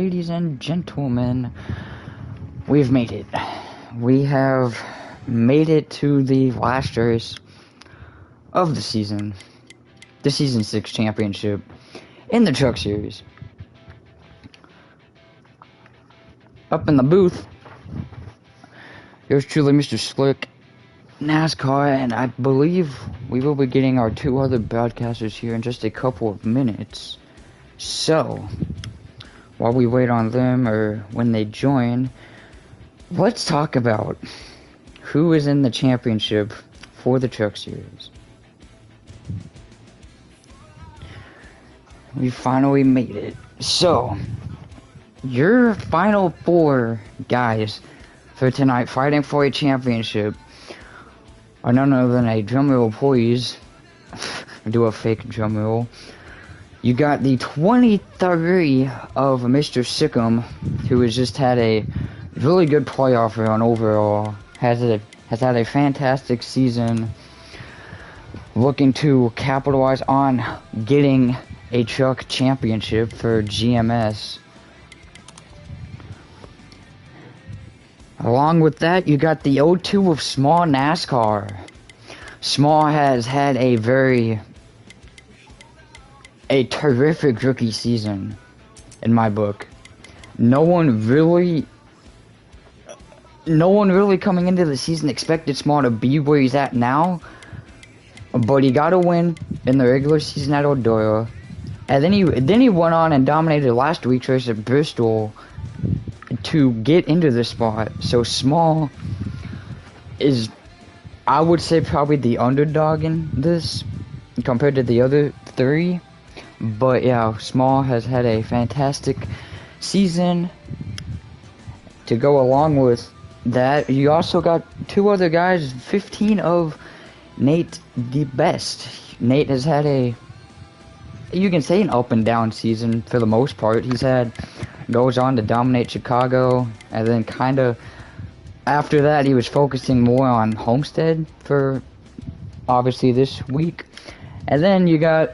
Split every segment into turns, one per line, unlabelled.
ladies and gentlemen, we've made it. We have made it to the last race of the season. The Season 6 championship in the Truck Series. Up in the booth, yours truly, Mr. Slick, NASCAR, and I believe we will be getting our two other broadcasters here in just a couple of minutes. So, while we wait on them or when they join, let's talk about who is in the championship for the Truck Series. We finally made it. So, your final four guys for tonight fighting for a championship are none other than a drumroll, please. Do a fake drumroll. You got the 23 of Mr. Sikkim, who has just had a really good playoff run overall. Has had a fantastic season. Looking to capitalize on getting a truck championship for GMS. Along with that, you got the 0-2 of Small NASCAR. Small has had a terrific rookie season, in my book. No one really coming into the season expected Small to be where he's at now, but he got a win in the regular season at Eldora, and then he went on and dominated last week's race at Bristol to get into this spot. So Small is, I would say, probably the underdog in this compared to the other three. But yeah, Small has had a fantastic season. To go along with that, you also got two other guys, 15 of Nate the Best. Nate has had you can say, an up and down season for the most part. Goes on to dominate Chicago, and then kind of after that he was focusing more on Homestead for obviously this week. And then you got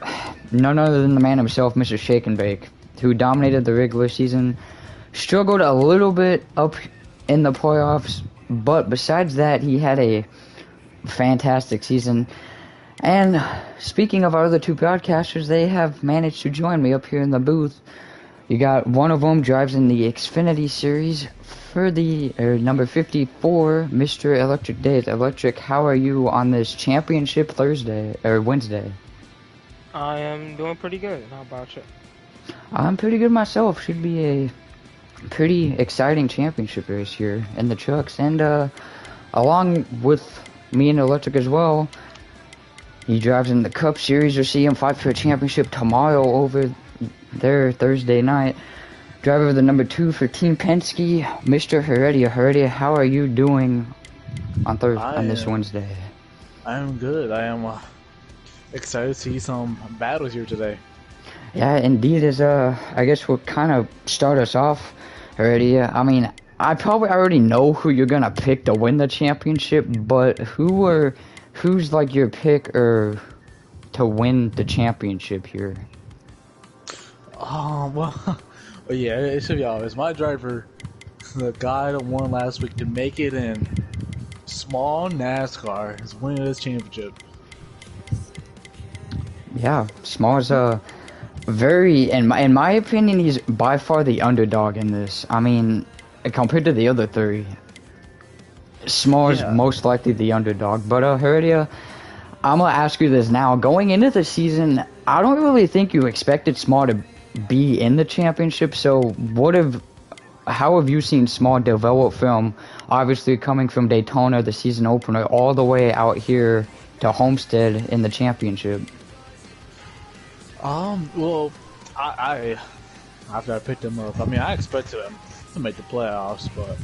none other than the man himself, Mr. Shake and Bake, who dominated the regular season, struggled a little bit up in the playoffs, but besides that, he had a fantastic season. And speaking of our other two broadcasters, they have managed to join me up here in the booth. You got one of them drives in the Xfinity Series for the number 54, Mr. Electric Days. Electric, how are you on this championship Wednesday?
I am doing pretty good. How about you?
I'm pretty good myself. Should be a pretty exciting championship race here in the trucks. And along with me and Electric as well, he drives in the Cup Series. You'll see him fight for a championship tomorrow over there Thursday night. Driver of the number 2 for Team Penske, Mr. Heredia. Heredia, how are you doing on this Wednesday?
I am good. I am excited to see some battles here today.
Yeah, indeed. I guess we'll kind of start us off, Heredia. I mean, I probably already know who you're gonna pick to win the championship, but who's like your pick or to win the championship here?
Well, yeah, it should be obvious. My driver, the guy that won last week to make it in Small NASCAR, is winning this championship.
Yeah, Small is in my opinion, he's by far the underdog in this. I mean, compared to the other three, Small is most likely the underdog. But Heredia, I'm gonna ask you this now. Going into the season, I don't really think you expected Small to be in the championship. So how have you seen Small develop from obviously coming from Daytona, the season opener, all the way out here to Homestead in the championship?
Well, I after I picked him up, I mean, I expected him to make the playoffs, but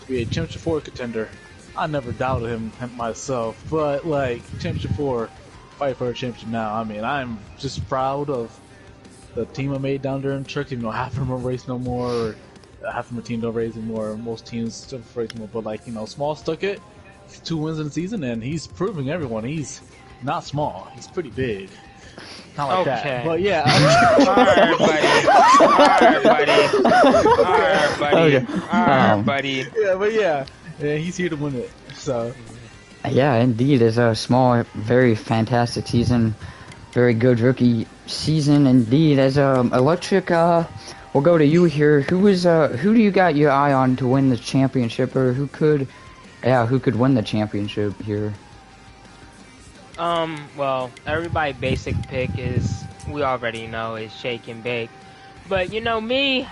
to be a Championship 4 contender, I never doubted him myself. But like Championship 4, fight for a championship now. I mean, I'm just proud of the team I made down there in truck. Even though half of them don't race no more, or half of my team don't race anymore. Most teams still race more, but like Small stuck it. 2 wins in the season, and he's proving everyone he's not small. He's pretty big. Not like
Okay.
that. But yeah.
Alright, buddy.
Okay.
Alright, buddy.
Yeah, but yeah, he's here to win it. So
Yeah, indeed, it's a small, very fantastic season, very good rookie season indeed. As Electric, we'll go to you here. Who do you got your eye on to win the championship, or who could win the championship here?
Well, everybody basic pick is, we already know, is Shake and Bake. But, you know, me,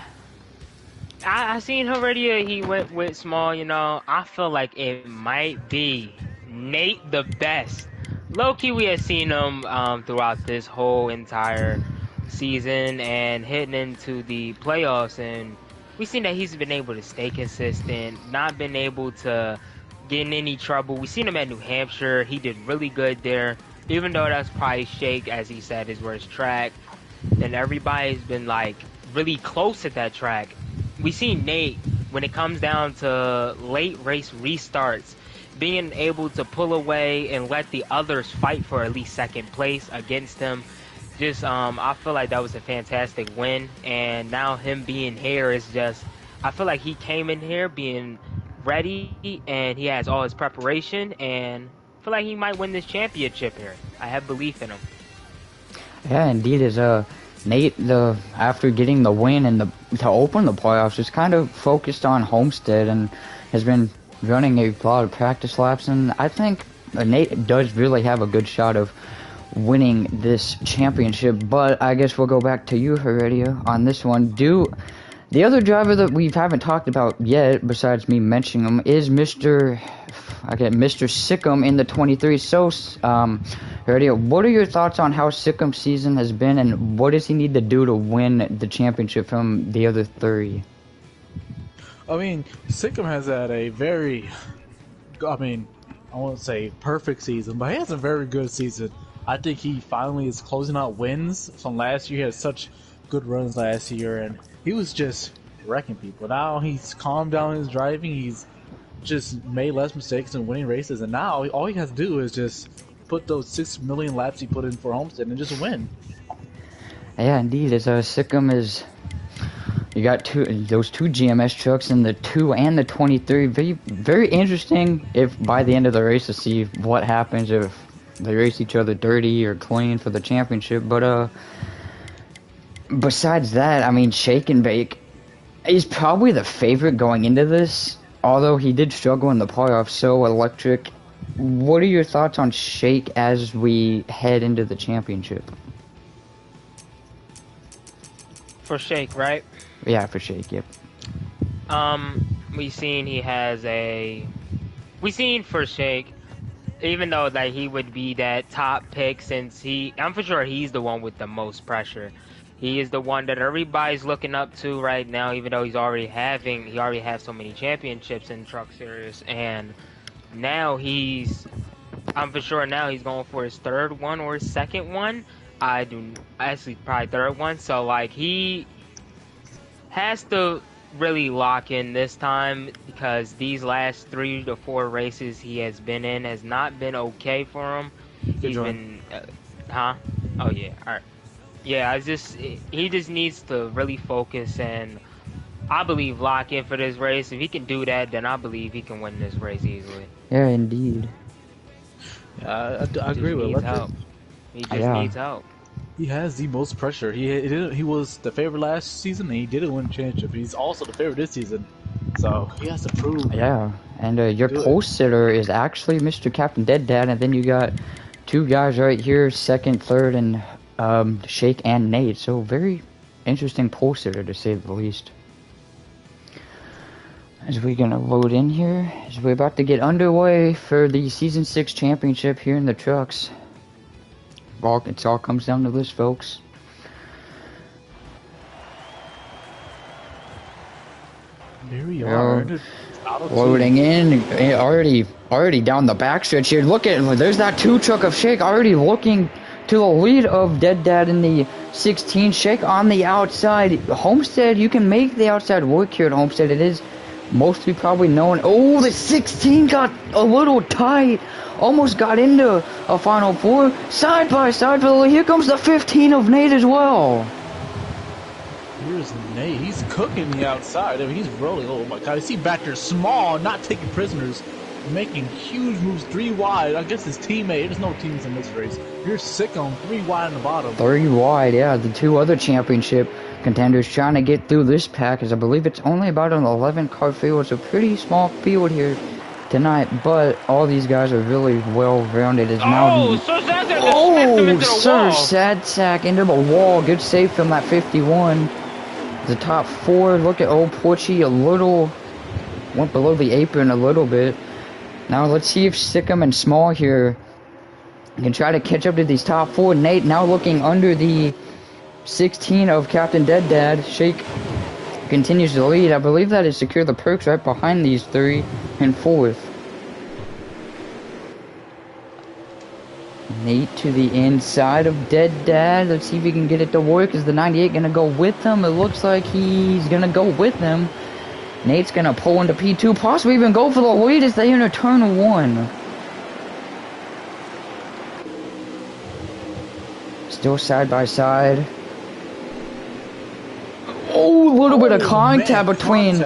I seen already he went with small, you know. I feel like it might be Nate the Best. Low-key, we have seen him throughout this whole entire season and heading into the playoffs, and we've seen that he's been able to stay consistent, not been able to get in any trouble. We seen him at New Hampshire. He did really good there, even though that's probably Shake, as he said, is worst track. And everybody's been like really close at that track. We see Nate, when it comes down to late race restarts, being able to pull away and let the others fight for at least second place against him. Just I feel like that was a fantastic win, and now him being here is just, I feel like he came in here being ready and he has all his preparation, and I feel like he might win this championship here. I have belief in him.
Yeah, indeed, as Nate, after getting the win and to open the playoffs, is kind of focused on Homestead and has been running a lot of practice laps, and I think Nate does really have a good shot of winning this championship. But I guess we'll go back to you, Heredia, on this one. The other driver that we haven't talked about yet, besides me mentioning him, is Mr. Sikkim in the 23. So, Heredia, what are your thoughts on how Sikkim's season has been, and what does he need to do to win the championship from the other three?
I mean, Sikkim has had a very, I won't say perfect season, but he has a very good season. I think he finally is closing out wins from last year. He had such good runs last year, and he was just wrecking people. Now he's calmed down his driving. He's just made less mistakes and winning races, and now all he has to do is just put those 6 million laps he put in for Homestead and just win.
Yeah, indeed. As Sikkim is, you got those two GMS trucks and the 2 and the 23. Very, very interesting. If by the end of the race to see what happens if they race each other dirty or clean for the championship. But besides that, I mean, Shake and Bake is probably the favorite going into this, although he did struggle in the playoffs. So, Electric, what are your thoughts on Shake as we head into the championship?
For Shake, right?
Yeah, for Shake, yep.
We seen for Shake, even though that he would be that top pick, since I'm for sure he's the one with the most pressure. He is the one that everybody's looking up to right now, even though he already has so many championships in Truck Series, and now I'm for sure now he's going for his third one or his second one. Actually probably third one. So like he has to really lock in this time, because these last 3 to 4 races he has been in has not been okay for him. He's been, oh yeah, all right. Yeah, he just needs to really focus and I believe lock in for this race. If he can do that, then I believe he can win this race easily.
Yeah, indeed.
Yeah, I agree with Electric.
He just needs help.
He has the most pressure. He was the favorite last season, and he didn't win the championship. He's also the favorite this season, so he has to prove.
Yeah, and your pole sitter is actually Mr. Captain Dead Dad, and then you got 2 guys right here, second, third, and Shake and Nate. So very interesting pole sitter to say the least. As we're gonna load in here, as we're about to get underway for the Season 6 championship here in the trucks. It all comes down to this, folks.
Here we are.
Loading in, already down the backstretch here. Look at, there's that 2 truck of Shake already looking to the lead of Dead Dad in the 16. Shake on the outside. Homestead, you can make the outside work here at Homestead. It is mostly probably known. Oh, the 16 got a little tight. Almost got into a Final Four. Side by side. Here comes the 15 of Nate as well.
Here's Nate. He's cooking the outside. I mean, he's rolling. Oh my god. You see back there, small, not taking prisoners, making huge moves 3 wide. I guess his teammate. There's no teams in this race. Here's Sikkim, 3 wide in the bottom.
3 wide, yeah. The 2 other championship contenders trying to get through this pack, as I believe it's only about an 11-car field. It's a pretty small field here tonight, but all these guys are really well-rounded. Sir Sadsack into the wall. Good save from that 51. The top 4, look at old Porchy a little, went below the apron a little bit. Now let's see if Sikkim and Small here can try to catch up to these top 4. Nate now looking under the 16 of Captain Dead Dad. Shake continues to lead. I believe that is Secure the Perks right behind these 3 in 4th. Nate to the inside of Dead Dad. Let's see if he can get it to work. Is the 98 going to go with him? It looks like he's going to go with him. Nate's going to pull into P2. Possibly even go for the lead as they enter turn 1. Still side by side. Oh, a little bit of contact between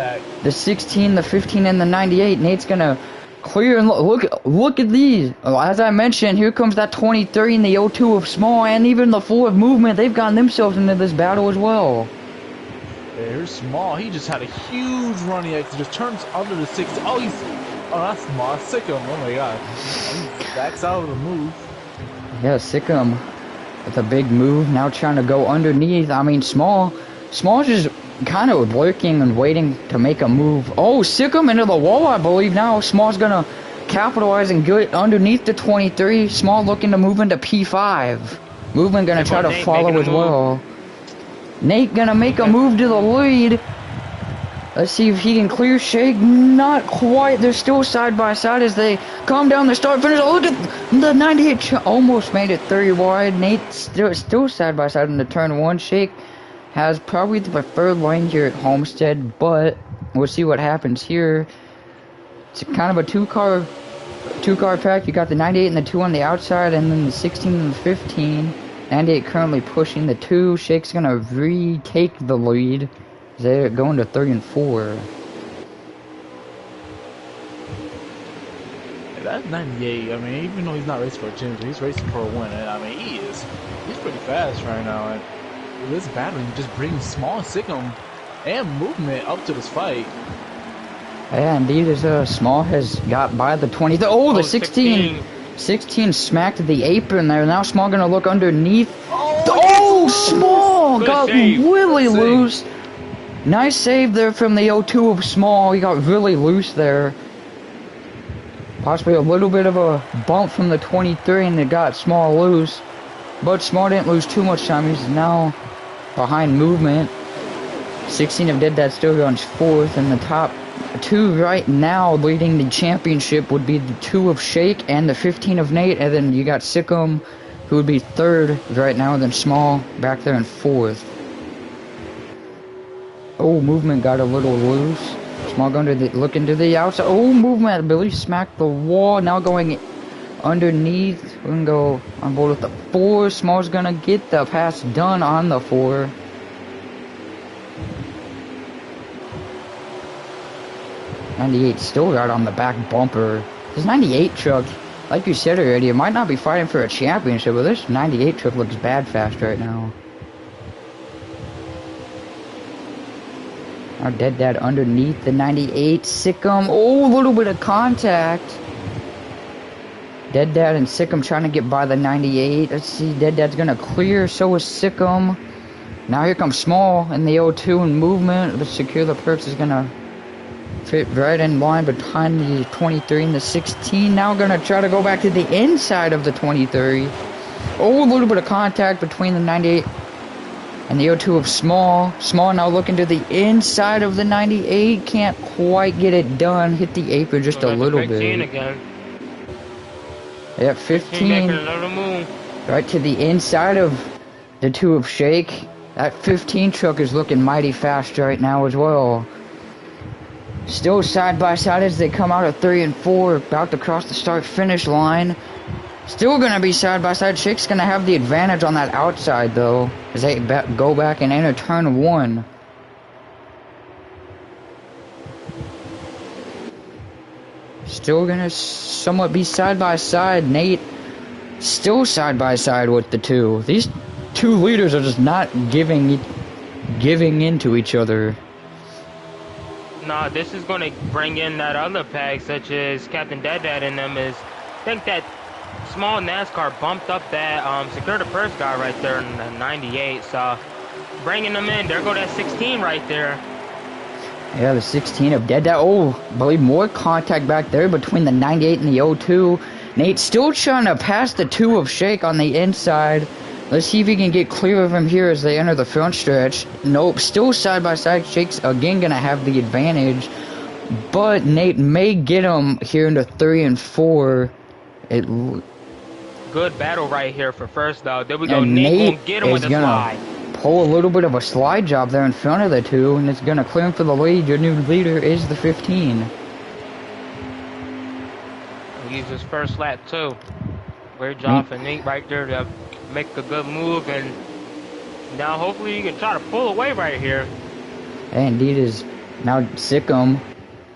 the 16, the 15, and the 98. Nate's going to clear and look at these. As I mentioned, here comes that 23 and the 02 of Small, and even the 4 of Movement. They've gotten themselves into this battle as well.
Here's Small. He just had a huge running exit. Just turns under the 60. Oh, that's Small. Sikkim. Oh my god. He backs out of the move.
Yeah, Sikkim with a big move. Now trying to go underneath. I mean, Small's just kind of lurking and waiting to make a move. Oh, Sikkim into the wall, I believe now. Small's gonna capitalize and get underneath the 23. Small looking to move into P5. Movement gonna try to follow as well. Nate gonna make a move to the lead. Let's see if he can clear Shake. Not quite. They're still side by side as they come down the start finish. Oh, look at the 98. Almost made it 3 wide. Nate still side by side in the turn 1. Shake has probably the preferred lane here at Homestead, but we'll see what happens here. It's kind of a two-car pack. You got the 98 and the 2 on the outside, and then the 16 and the 15. 98 currently pushing the 2. Shake's gonna retake the lead. They're going to 3 and 4.
That 98, I mean, even though he's not racing for a championship, he's racing for a win. I mean, he's pretty fast right now. And this battling just brings Small, Sikkim, and Movement up to this fight.
Yeah, indeed, as Small has got by the 20. Oh, the 16. 16 smacked the apron there. Now Small gonna look underneath. Oh, Small got really loose. Nice save there from the 02 of Small. He got really loose there. Possibly a little bit of a bump from the 23 and it got Small loose. But Small didn't lose too much time. He's now behind Movement. 16 of Dead Dad still goes 4th, and the top 2 right now leading the championship would be the 2 of Shake and the 15 of Nate, and then you got Sikkim, who would be 3rd right now, and then Small back there in 4th. Oh, Movement got a little loose. Small going to look into the outside. Oh, Movement, I believe, smacked the wall. Now going underneath. We're going to go on board with the 4. Small's going to get the pass done on the 4. '98 still got on the back bumper. This 98 truck, like you said already, it might not be fighting for a championship, but this 98 truck looks bad fast right now. Our Dead Dad underneath the 98. Sikkim. Oh, a little bit of contact. Dead Dad and Sikkim trying to get by the 98. Let's see. Dead Dad's going to clear. So is Sikkim. Now here comes Small in the 02 and Movement. The Secure the Perks is going to fit right in line behind the 23 and the 16. Now going to try to go back to the inside of the 23. Oh, a little bit of contact between the 98 and the 02 of Small. Small now looking to the inside of the 98. Can't quite get it done. Hit the apron just a little bit.
Again.
Yeah, 15. Right to the inside of the 2 of Shake. That 15 truck is looking mighty fast right now as well. Still side by side as they come out of 3 and 4, about to cross the start-finish line. Still gonna be side by side. Shake's gonna have the advantage on that outside though, as they go back and enter turn 1. Still gonna somewhat be side by side. Nate still side by side with the two. These two leaders are just not giving into each other.
Nah, this is gonna bring in that other pack, such as Captain Dead and them. I think that small NASCAR bumped up that Secure the Purse guy right there in the 98. So bringing them in, there go that 16 right there.
Yeah, the 16 of Dead. Oh, I believe more contact back there between the 98 and the 02. Nate still trying to pass the 2 of Shake on the inside. Let's see if he can get clear of him here as they enter the front stretch. Nope, still side by side. Shake's again gonna have the advantage, but Nate may get him here into 3 and 4.
Good battle right here for first though. There we go. Nate gonna get him with a slide.
Pull a little bit of a slide job there in front of the 2, and it's gonna clear him for the lead. Your new leader is the 15.
He's his first lap too. Great job for Nate right there to make a good move, and now hopefully you can try to pull away right here.
And indeed is now Sikkim.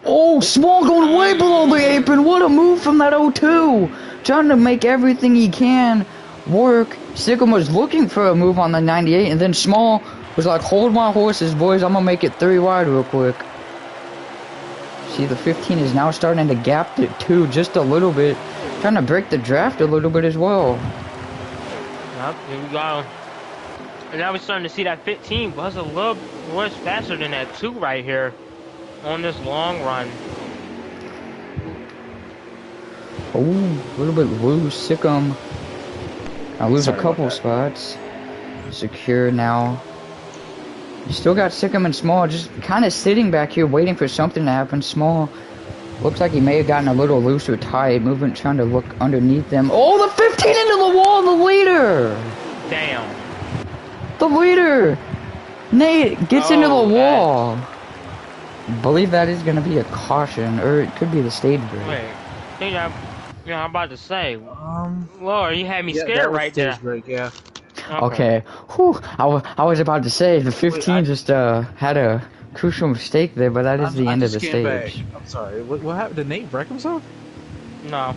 Oh, Small going way below the apron. What a move from that 02. Trying to make everything he can work. Sikkim was looking for a move on the 98, and then Small was like, hold my horses, boys. I'm going to make it 3 wide real quick. See, the 15 is now starting to gap the 2 just a little bit. Trying to break the draft a little bit as well.
Yep, here we go. And now we're starting to see that 15 was a little more faster than that 2 right here on this long run.
Oh, a little bit loose. Sikkim. I lose a couple spots. Secure now. You still got Sikkim and Small just kind of sitting back here waiting for something to happen. Small looks like he may have gotten a little loose or tight. Movement trying to look underneath them. Oh, the 15 into the wall, the leader!
Damn.
The leader! Nate gets into the wall. I believe that is going to be a caution, or it could be the stage break.
Wait, I'm about to say, Lord, you had me scared right there.
Break, yeah.
Okay. Whew. I was about to say the 15 just had a crucial mistake there, but that is the end of the stage.
Back. I'm sorry. What happened? Did Nate wreck himself?
No.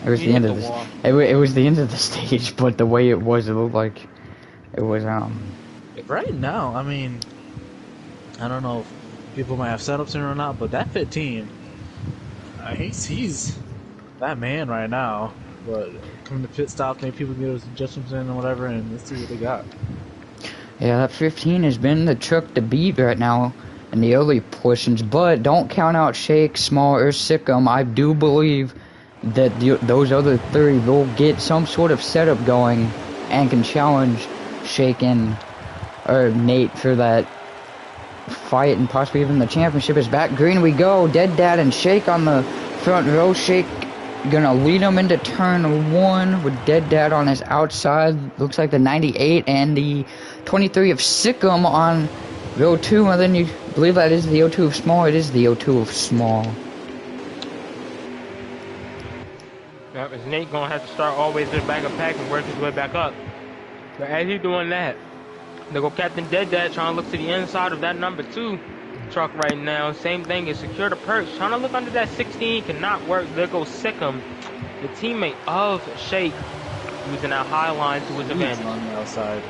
It was the end of the. It was the end of the stage, but the way it was, it looked like it was
Right now, I mean, I don't know if people might have setups in or not, but that 15, he's that man right now. But coming to pit stops, maybe people get those adjustments in or whatever, and let's see what they got.
Yeah, that 15 has been the truck to beat right now in the early portions, but don't count out Shake, Small, or Sikkim. I do believe that those other 3 will get some sort of setup going and can challenge Shake or Nate for that fight and possibly even the championship. Is back green we go. Dead Dad and Shake on the front row. Shake gonna lead him into turn 1 with Dead Dad on his outside. Looks like the 98 and the 23 of Sikkim on the 02, and then you believe that is the 02 of Small. It is the 02 of Small.
Yep, is Nate gonna have to start always in the back of pack and work his way back up. But as he's doing that, they go Captain Dead Dad trying to look to the inside of that number 2 truck right now. Same thing is Secure the Perch. Trying to look under that 16 cannot work. There goes Sikkim, the teammate of Shake, using that high line to his advantage.
On the outside.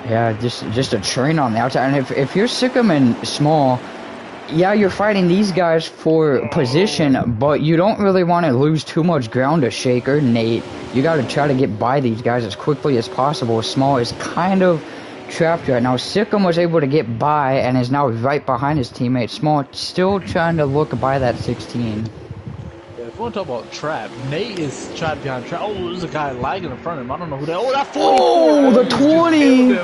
Yeah, just a train on the outside. And if you're Sikkim and Small, yeah, you're fighting these guys for position, but you don't really want to lose too much ground to Shake or Nate. You got to try to get by these guys as quickly as possible. Small is kind of trapped right now. Sikkim was able to get by and is now right behind his teammate. Small still trying to look by that 16.
Yeah, if you want to talk about trap, Nate is trapped behind trap. Oh, there's a guy lagging in front of him. I don't know who that. Oh, that 44.
Oh, the 20.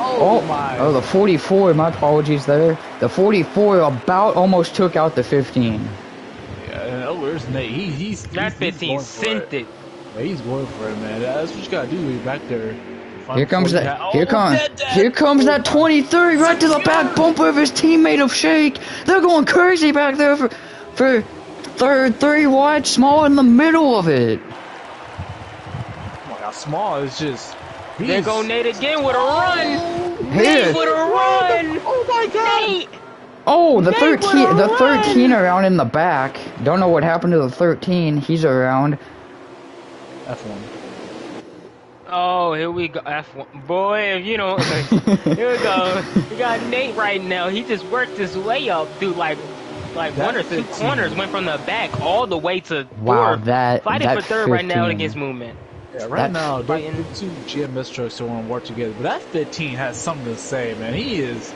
Oh my.
Oh, the 44. My apologies there. The 44 about almost took out the 15.
Yeah. Oh, where's Nate? He's
that 15 sent it.
Yeah, he's going for it, man. That's what you gotta do when you're back there
Here comes that. Here comes that 23 right to the back bumper of his teammate of Shake. They're going crazy back there for third, 3 wide, Small in the middle of it.
Oh my God, Small is just.
There go Nate again with a run.
Here.
Nate with a run.
Oh my God.
Nate.
Oh, the
Nate
13 around in the back. Don't know what happened to the 13. He's around.
F1.
Oh, here we go. F1. Boy, if you don't. Here we go. We got Nate right now. He just worked his way up through like
That
1 or 2
15.
corners. Went from the back all the way to
Wow,
fourth.
that
Fighting
that
for third right now
15.
against movement.
Yeah, right now, the
fighting.
2 GMS trucks don't want to work together, but that 15 has something to say, man. He's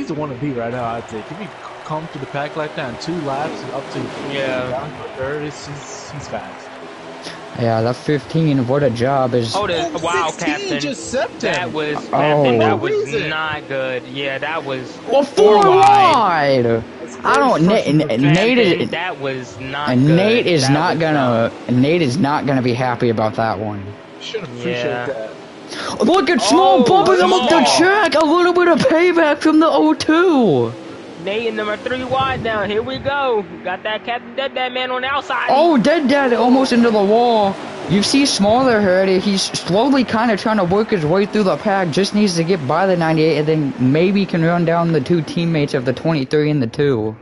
the one to beat right now, I think. If he come to the pack like that in 2 laps up to down to third, he's fast.
Yeah, that 15. What a job is.
Oh, wow,
16
Captain.
just stepped
That
him.
was
Oh.
that was
Reason.
not good. Yeah, that was
Well, 4 wide. I don't. Nate is.
That was not
And
good.
Nate is
That
not
was
gonna. Nate is not gonna be happy about that one.
Should appreciate
Yeah.
that.
Look at Small
Oh,
bumping him up the
Small.
track. A little bit of payback from the 02.
Nate and number 3 wide down. Here we go. Got that Captain Dead that man on the outside.
Oh, Dead Dad almost into the wall. You see Smaller already. He's slowly kind of trying to work his way through the pack. Just needs to get by the 98 and then maybe can run down the 2 teammates of the 23 and the 2.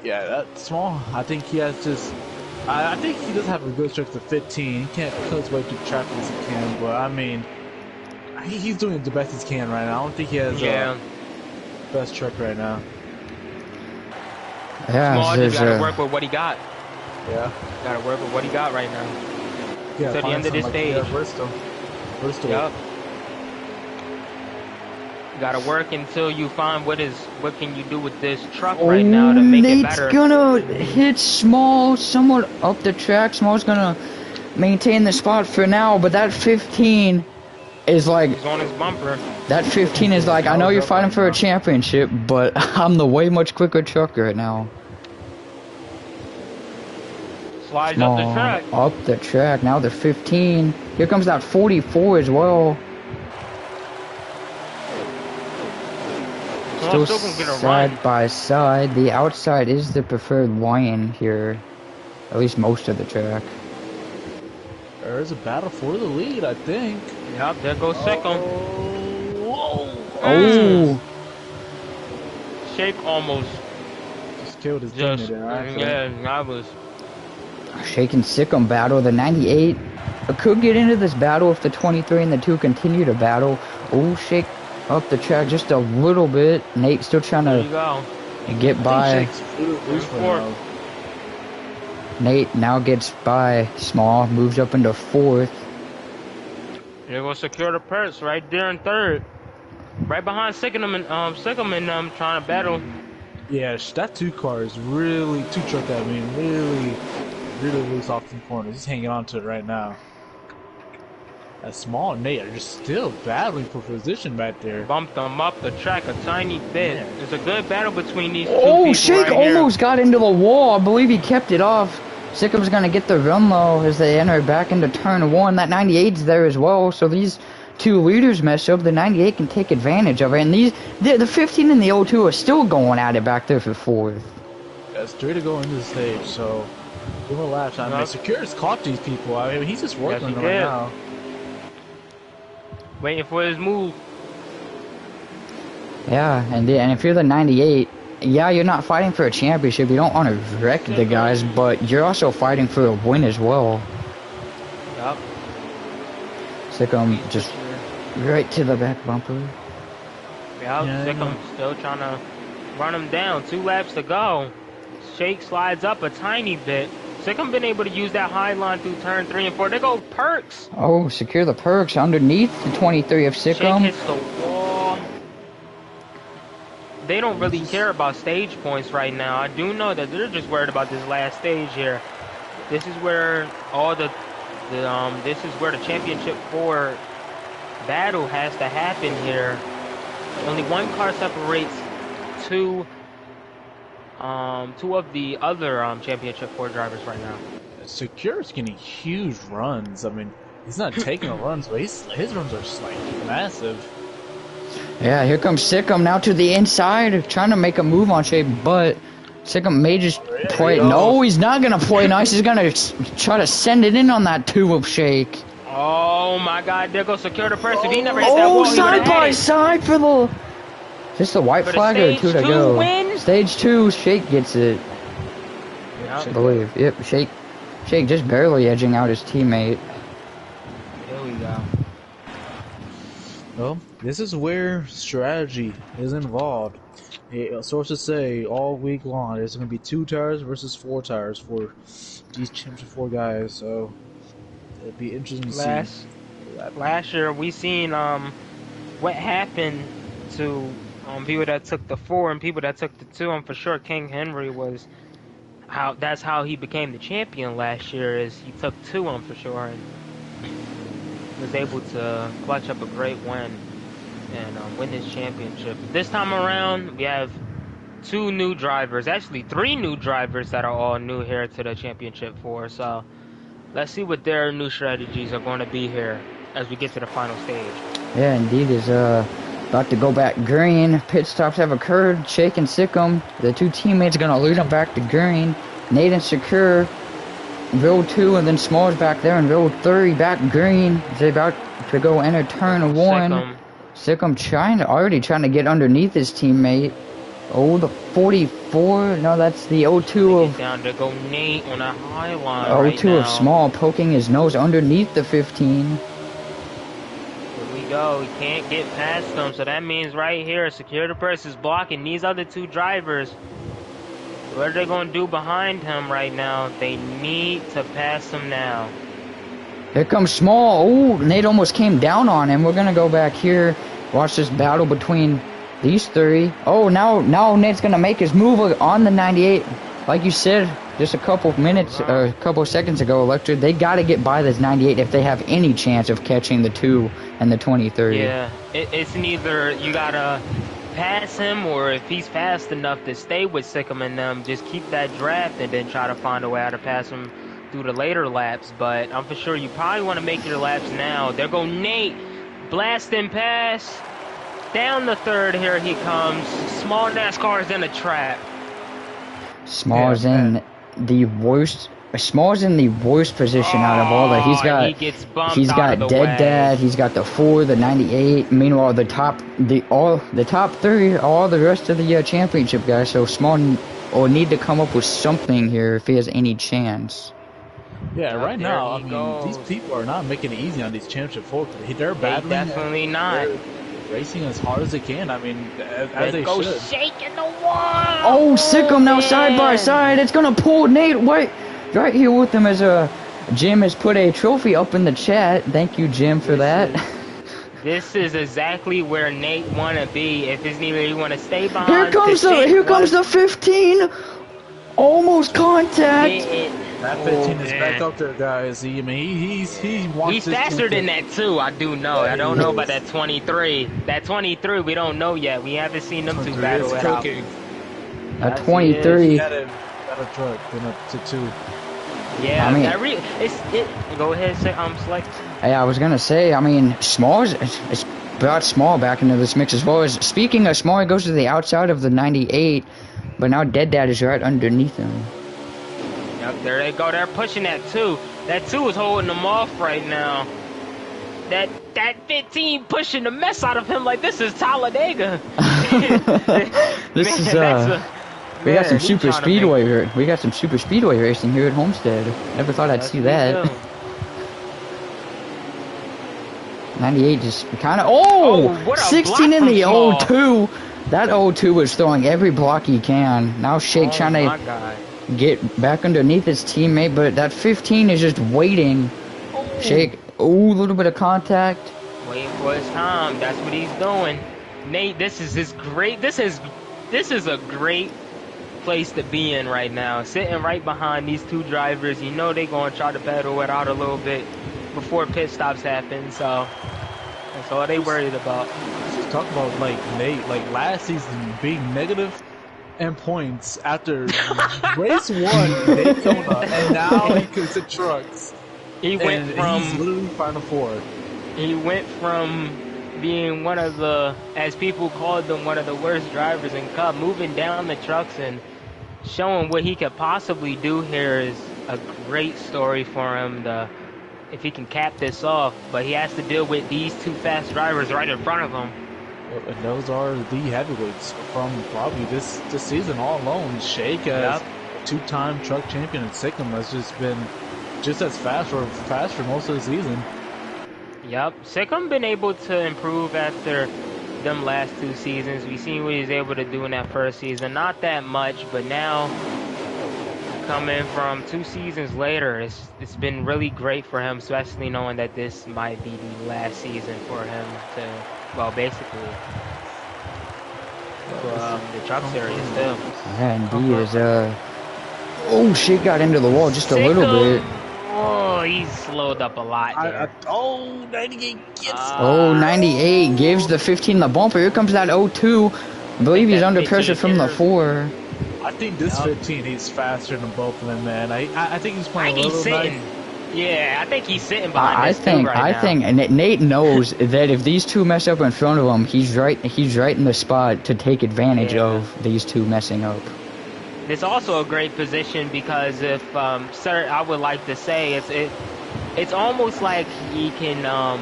Yeah, that's Small. I think he has just. I think he does have a good stretch to 15. He can't cut his way through traffic as he can, but I mean, he's doing the best he can right now. I don't think he has best truck right now.
Yeah,
Small just gotta work with what he got.
Yeah.
Gotta work with what he got right now.
Yeah.
To the end of this stage.
Yeah, Bristol.
Yup. Gotta work until you find what can you do with this truck right now to make it better.
Nate's gonna hit Small somewhat up the track. Small's gonna maintain the spot for now, but that 15 is like.
He's on his bumper.
That 15 is like, I know you're fighting for a championship, but I'm the way much quicker truck right now.
Slides up the track.
Up the track. Now the 15. Here comes that 44 as well. Still
gonna get a
side
run.
by side. The outside is the preferred line here. At least most of the track.
There's a battle for the lead, I think.
Yup, there goes Sikkim.
Oh!
Shake almost
Just killed his
just
teammate there, actually.
yeah, that was
Shaking Sikkim battle. The 98 could get into this battle if the 23 and the 2 continue to battle. Oh, Shake up the track just a little bit. Nate still trying
there you
to
go.
get by.
Who's
Nate now gets by Small, moves up into 4th.
There goes Secure the Purse right there in 3rd. Right behind Sikkim and trying to battle.
Yeah, that 2 car is really 2 truck. I mean, really loose off the corners. He's hanging on to it right now. That Small and Nate are just still battling for position back there.
Bumped them up the track a tiny bit.
Yeah.
It's a good battle between these two
Oh,
people
Shake
right here.
almost got into the wall. I believe he kept it off. Sickham's gonna get the run though as they enter back into turn 1. That 98's there as well, so these 2 leaders mess up. The 98 can take advantage of it, and the 15 and the 02 are still going at it back there for 4th.
That's 3 to go into the stage, so give him a lap time.
Yup.
Secure's caught these people. I mean, he's just working
Yes,
them
he
right
did.
now.
Waiting for his move.
Yeah, and if you're the 98, yeah, you're not fighting for a championship. You don't want to wreck the guys, but you're also fighting for a win as well.
Yup.
Sikkim just right to the back bumper.
Yup.
Yeah,
Sikkim still trying to run him down. 2 laps to go. Shake slides up a tiny bit. Sikkim been able to use that high line through turn 3 and 4. There go Perks.
Oh, secure the perks underneath the 23 of
Shake
Sikkim.
hits the wall. They don't really care about stage points right now. I do know that they're just worried about this last stage here. This is where all this is where the championship 4 battle has to happen here. Only 1 car separates 2 of the other championship 4 drivers right now.
Secure's getting huge runs. I mean, He's not taking the runs, but his runs are just like massive.
Yeah, here comes Sikkim now to the inside, trying to make a move on Shake, but Sikkim may just play. No, he's not gonna play nice. He's gonna try to send it in on that two of Shake.
Oh my God! There goes secure the person. If he never hit that wall, he
side
would've
by
had it.
side for the. Just a white
For the
flag or two to
stage
go.
two win?
Stage 2, Shake gets it. I believe. Yep, Shake just barely edging out his teammate.
There we go.
Well, this is where strategy is involved. Sources say all week long there's going to be 2 tires versus 4 tires for these Championship 4 guys, so it'll be interesting to see.
Last year we seen what happened to people that took the 4 and people that took the 2. And for sure King Henry was that's how he became the champion last year, is he took 2 for sure and was able to clutch up a great win and win this championship. This time around we have 2 new drivers, actually 3 new drivers that are all new here to the championship 4. So let's see what their new strategies are going to be here as we get to the final stage.
Yeah, indeed, is about to go back green. Pit stops have occurred. Shake and Sikkim, the 2 teammates, going to lead them back to green. Nate and Secure, row 2, and then Smalls back there in row 3, back green. They're about to go enter turn 1. Sikkim already trying to get underneath his teammate. Oh, the 44. No, that's the 02 of.
Down to go Nate on a high line.
02 of Small poking his nose underneath the 15.
Here we go. He can't get past them, so that means right here, Secure the Press is blocking these other 2 drivers. What are they going to do behind him right now? They need to pass him now.
Here comes Small. Oh, Nate almost came down on him. We're going to go back here. Watch this battle between these 3. Oh, now Nate's going to make his move on the 98. Like you said just a couple minutes, or a couple seconds ago, Electra, they got to get by this 98 if they have any chance of catching the 2 and the 23.
Yeah, it's neither you got to pass him, or if he's fast enough to stay with Sikkim and them, just keep that draft and then try to find a way how to pass him through the later laps. But I'm for sure you probably want to make your laps now. There go Nate, blasting pass down the 3rd. Here he comes. Small NASCAR is in a trap.
Small's in the worst position out of all that. He's got Dead Dad, he's got the 4, the 98. Meanwhile, the top 3, all the rest of the championship guys. So Small will need to come up with something here if he has any chance.
Yeah, right now, I mean, these people are not making it easy on these championship 4. They're battling.
Definitely not.
They're racing as hard as they can. I mean, as they should.
Shaking the wall.
Oh, Sikkim now side by side. It's gonna pull Nate right here with him as Jim has put a trophy up in the chat. Thank you, Jim, for that.
This is exactly where Nate wanna be. If it's neither you wanna stay behind.
Here comes the 15. Almost contact.
That 15 is back up there, guys. He wants.
He's faster than that too. I do know. I don't know about that 23. That 23, we don't know yet. We haven't seen them 2 battle it out.
A 23.
Got a truck, then up to 2.
Yeah, I mean, go ahead, say Select.
Hey, I was gonna say, I mean, it's brought Small back into this mix as well. As speaking of Small, he goes to the outside of the 98, but now Dead Dad is right underneath him.
Yep, there they go. They're pushing that 2. That 2 is holding them off right now. That 15 pushing the mess out of him like this is Talladega.
We got some super speedway here. We got some super speedway racing here at Homestead. Never thought I'd see that. 98 just kind of 16 in the 02. That 02 was throwing every block he can. Now Shake trying to get back underneath his teammate, but that 15 is just waiting. Shake, a little bit of contact.
Waiting for his time. That's what he's doing. Nate, this is a great place to be in right now. Sitting right behind these 2 drivers. You know they're going to try to battle it out a little bit before pit stops happen. So that's all they worried about.
Let's just talk about Nate, last season being negative and points after race 1 Daytona, and now he comes to trucks.
He went
And
from
he's literally Final Four.
he went from being one of the, as people called them, one of the worst drivers in Cup, moving down the trucks and showing what he could possibly do here is a great story for him. If he can cap this off, but he has to deal with these two fast drivers right in front of him.
And those are the heavyweights from probably this season all alone. Shake as a two-time truck champion, and Sikkim has just been just as fast for most of the season.
Yep, Sikkim been able to improve after them last 2 seasons. We seen what he was able to do in that first season. Not that much, but now coming from 2 seasons later, it's been really great for him, especially knowing that this might be the last season for him to, well, basically, the truck series too.
Yeah, indeed. Oh, shit got into the wall just a little bit.
Oh, he's slowed up a lot there.
98 gets...
98 gives the 15 the bumper. Here comes that 02. I believe he's under pressure from the 4.
I think this 15, he's faster than both of them, man. I think he's playing a little nice.
Yeah, I think he's sitting behind
I think Nate knows that if these two mess up in front of him, he's right in the spot to take advantage of these two messing up.
It's also a great position because if sir, I would like to say it's almost like he can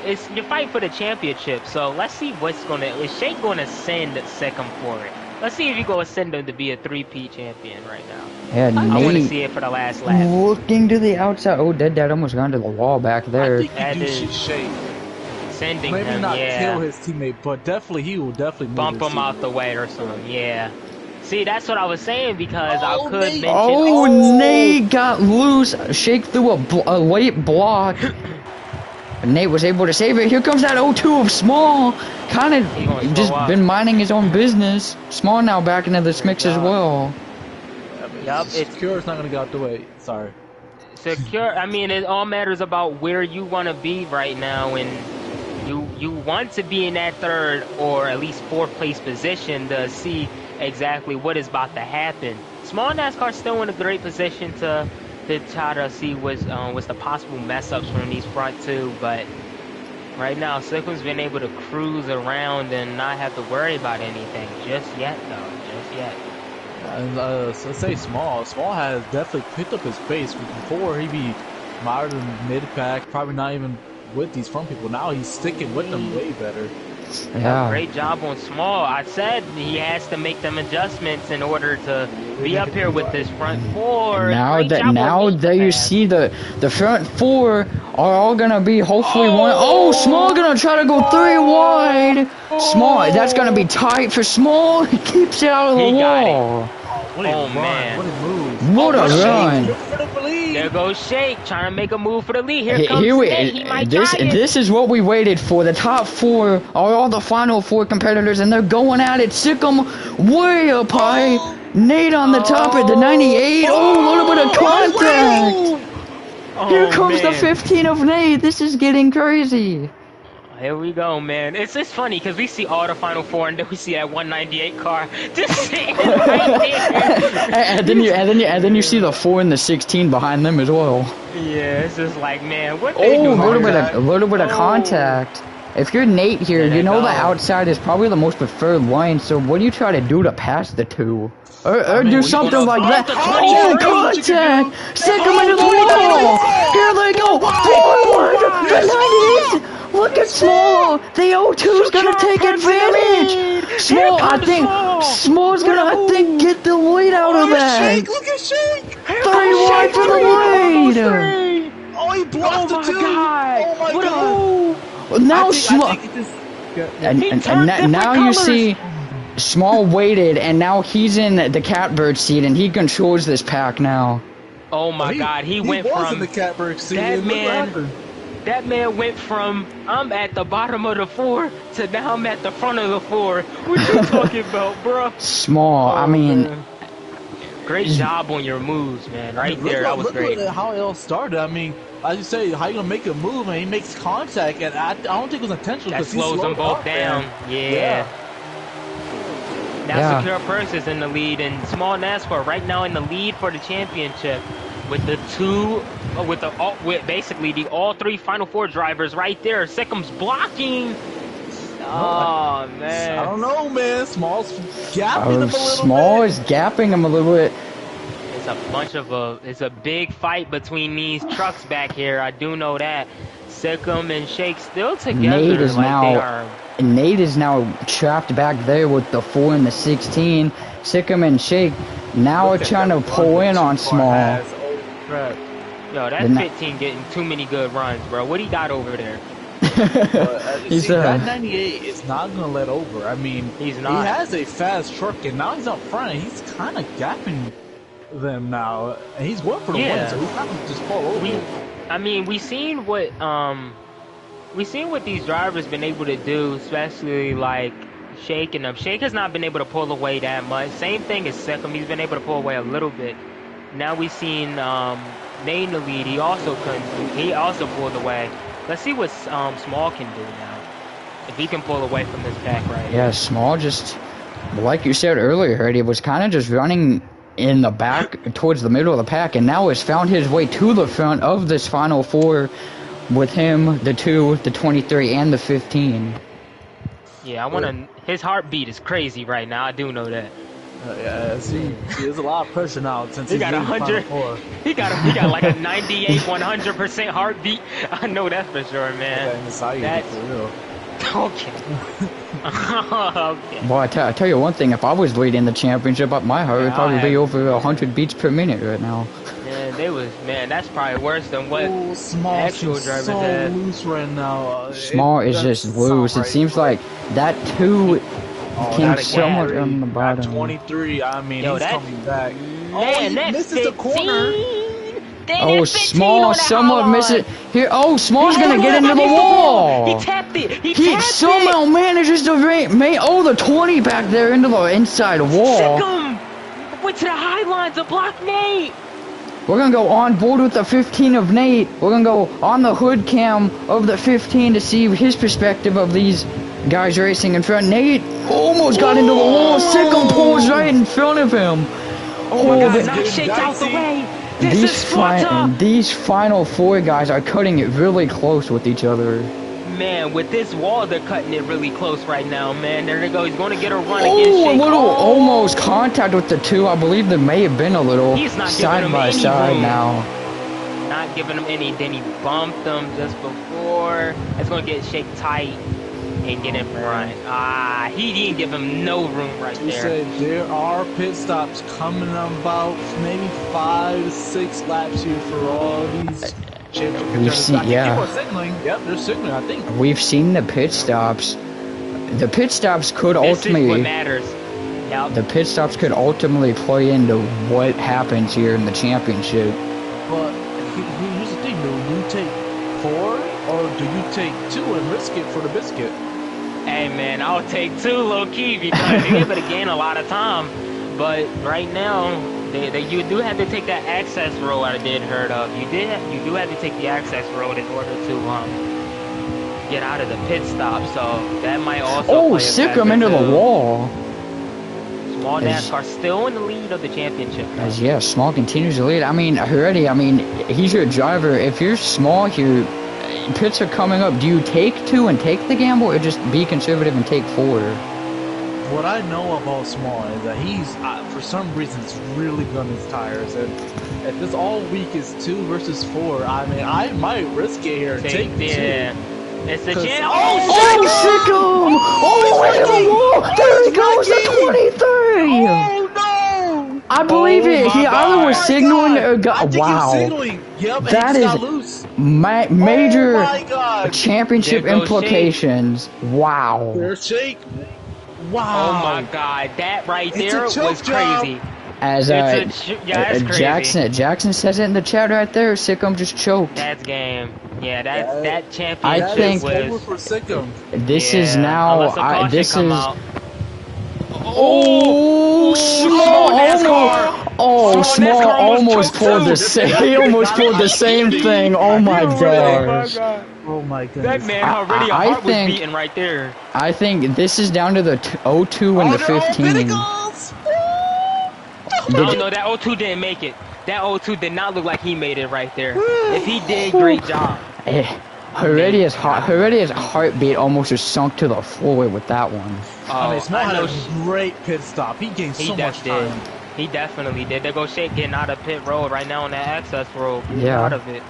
you're fighting for the championship. So let's see is Shake gonna send Sikkim for it? Let's see if you're gonna send him to be a 3P champion right now.
Yeah,
I want to see it for the last lap.
Looking to the outside. Oh, Dead almost gone to the wall back there.
I think he do Shake.
Sending
Maybe
him,
not kill his teammate, but he will definitely
bump him out the way or something. Yeah. See, that's what I was saying because I could mention.
Nate got loose. Shake through a late block. Nate was able to save it. Here comes that 02 of Small. Kind of just been minding his own business. Small now back into this mix as well.
Yep, Secure's not gonna get out the way. Sorry.
Secure. I mean, it all matters about where you want to be right now, and you want to be in that 3rd or at least 4th place position to see exactly what is about to happen. Small NASCAR still in a great position to try to see what's the possible mess ups from these front 2, but right now Sickham's been able to cruise around and not have to worry about anything just yet, though. Just yet.
And let's say Small has definitely picked up his pace. Before he'd be mired in mid-pack, probably not even with these front people. Now he's sticking with them way better.
Yeah.
Great job on Small. I said he has to make them adjustments in order to be up here with this front 4.
Now that you see the front 4 are all gonna be hopefully one. Oh, Small gonna try to go 3 wide. Small, that's gonna be tight for Small. He keeps it out of the wall.
Man.
What a move.
What a run.
There goes Shake trying to make a move for the lead. Here comes Nate. He might try it.
This is what we waited for. The top 4 are all the final 4 competitors, and they're going at it. Sikkim way up high. Nate on the top at the 98. Oh, a little bit of contact. Here comes the 15 of Nate. This is getting crazy.
Here we go, man. It's just funny because we see all the Final 4 and then we see that 198 car just sitting right there.
and then you see the 4 and the 16 behind them as well.
Yeah, it's just like, man, what they doing?
A little bit of contact. If you're Nate here, you know the outside is probably the most preferred lane. So what do you try to do to pass the 2? Or do something like that. Oh, contact! Sikkim into the wall! Here they go! Forward! The 98! Look at Small! The 02's gonna take advantage! Small, I think, Small's gonna, get the lead out of that!
Look at Shake!
3 wide for the lead!
Oh, he blocked the 2! Oh my god!
Now Small... And now you see... Small waited, and now he's in the catbird seat, and he controls this pack now.
Oh my god, he went from...
in the catbird seat.
That man went from, I'm at the bottom of the 4 to now I'm at the front of the 4. What you talking about, bro?
Small, I mean...
Man. Great job on your moves, man. Right there, that was great.
Look at how it all started. I mean, as you say, how you gonna make a move and he makes contact, and I don't think it was intentional.
That slows them both down. Yeah. Now Secure Purse is in the lead, and Small NASCAR right now in the lead for the championship. with the two, with basically the all three Final Four drivers right there. Sickham's blocking. Oh man,
I don't know, man. Small's gapping him a little
Small
bit.
is gapping him a little bit.
it's a big fight between these trucks back here. I do know that. Sickham and Shake still together.
Nate is
like they
now
are.
Nate is now trapped back there with the 4 and the 16. Sickham and Shake now are trying to pull in on Small.
Yo, that's 15 getting too many good runs, bro. What he got over there?
That 98 is not gonna let over. I mean,
he's not.
He has a fast truck, and now he's up front. And he's kind of gapping them now, and he's going for the win. So he's not gonna just pull over.
We seen what these drivers been able to do, especially like Shake and them. Shake has not been able to pull away that much. Same thing as Sickham. He's been able to pull away a little bit. Now we've seen Nate in the lead. He also pulled away. Let's see what Small can do now. If he can pull away from this pack right here.
Yeah, Small just, like you said earlier, he was kind of just running in the back towards the middle of the pack, and now has found his way to the front of this Final Four with him, the 2, the 23, and the 15.
Yeah, his heartbeat is crazy right now. I do know that.
See, there's a lot of pressure now since
he got 100. He got like a 98, 100% heartbeat. I know that for sure, man.
That's for real.
Okay. Okay.
Well, I tell you one thing, if I was leading the championship, my heart would probably be over 100 beats per minute right now.
Man, that's probably worse than what
actual drivers so had. Loose right now.
Small is just loose. It seems like that 2 came somewhat on the bottom.
23, I mean, he's coming back.
Man,
he misses the corner.
Oh, Small somewhat misses. Here, Small's gonna get into the wall.
He tapped it.
He somehow manages to the 20 back there into the inside wall.
Sickham went to the high line to block Nate.
We're gonna go on board with the 15 of Nate. We're gonna go on the hood cam of the 15 to see his perspective of these guys racing in front. Nate almost got into the wall. Sickham pulls right in front of him.
Oh my God! Knock Shake out the way.
These Final Four guys are cutting it really close with each other.
Man, with this wall, they're cutting it really close right now, man. There they go. He's going to get a run against Shake.
A little almost contact with the 2. I believe there may have been a little side by side now.
Not giving him any. Then he bumped them just before. It's going to get Shake tight and get in front. He didn't give him no room right there.
You said there are pit stops coming about maybe 5 to 6 laps here for all these.
We've seen,
Yep, they're signaling, I think.
We've seen the pit stops. The pit stops could ultimately.
This is what matters. Yep.
The pit stops could ultimately play into what happens here in the championship.
But here's the thing: do you take 4 or do you take 2 and risk it for the biscuit?
Hey man, I'll take 2 low key because you're able to gain a lot of time. But right now, you do have to take that access road. I did heard of. You do have to take the access road in order to get out of the pit stop. So that might also.
Sickham into the wall.
Small NASCAR still in the lead of the championship.
Yeah, Small continues to lead. He's your driver. If you're Small here, pits are coming up. Do you take 2 and take the gamble, or just be conservative and take 4?
What I know about Small is that he's, for some reason, really gun his tires. And if this all week is 2 versus 4, I might risk it here and take 2.
It's the chance.
Sickham! There he goes, the 23!
Oh, no!
I believe it. He either was signaling or wow.
Yep,
that is
loose.
Major championship implications.
Shake.
Wow.
There's Shake. Wow.
Oh my God, that right there was crazy.
As Jackson says it in the chat right there, Sickham just choked.
That's game. Yeah, that championship
I think
over for Sickham.
This is now. This is. Small almost pulled the same. He almost pulled the same thing. Oh my gosh.
Oh my goodness.
That man already heart was beating right there.
I think this is down to the 02 and the 15.
No, that 02 didn't make it. That O2 did not look like he made it right there. If he did, great job.
Heredia's heartbeat almost just sunk to the floor with that one.
I mean, Small
I
had
know
a great pit stop. He gained so much time.
He definitely did. There goes Shake getting out of pit road right now on that access road.
Yeah.
Out of it.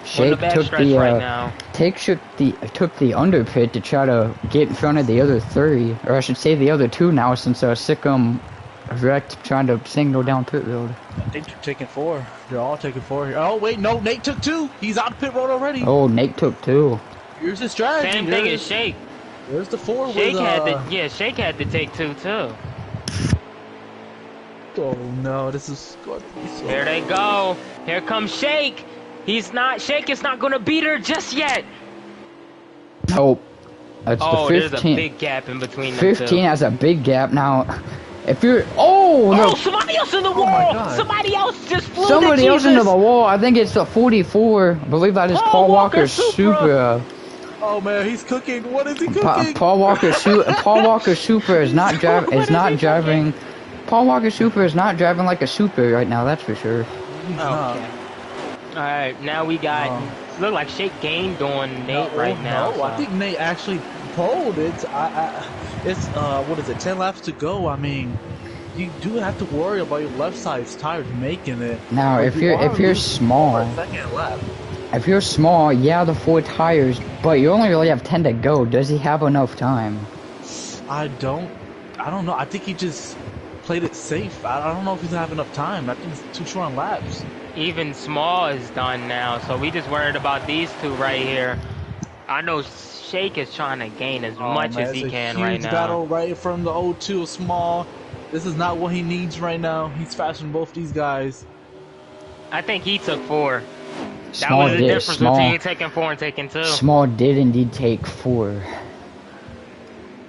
Shake took the
right now.
took the under pit to try to get in front of the other three, or I should say the other two now, since Sikkim wrecked trying to signal down pit road.
I think they're taking 4. They're all taking 4 here. Oh wait, no, Nate took 2. He's out of pit road already.
Oh, Nate took 2.
Here's the strategy.
Same thing as Shake.
Where's the 4?
Shake had to take 2 too.
Oh no, this is going to be so.
Here they go. Here comes Shake. Shake is not gonna beat her just yet.
Nope. That's the 15.
There's a big gap in between them
15
two.
has a big gap now. If you're
no. Somebody else in the wall. Somebody else just flew.
Somebody else into the wall. I think it's the 44. I believe that is Paul Walker Supra.
Oh man, he's cooking. What is he cooking?
Paul Walker Supra is not driving. Paul Walker Supra is not driving like a Supra right now. That's for sure.
Okay. All right, now we got. Look like Shake gained on Nate right now.
No, I think Nate actually pulled it. It's what is it? 10 laps to go. I mean, you do have to worry about your left side's tires making it.
Now, if you're small, if you're small, yeah, the 4 tires, but you only really have 10 to go. Does he have enough time?
I don't know. I think he just played it safe. I don't know if he's gonna have enough time. I think it's too short on laps.
Even Small is done now, so we just worried about these two right here. I know Shake is trying to gain as much as he can right now.
Huge battle right from the O2 Small. This is not what he needs right now. He's faster than both these guys.
I think he took 4. That
Small
was the difference
Small,
between taking 4 and taking 2.
Small did indeed take 4.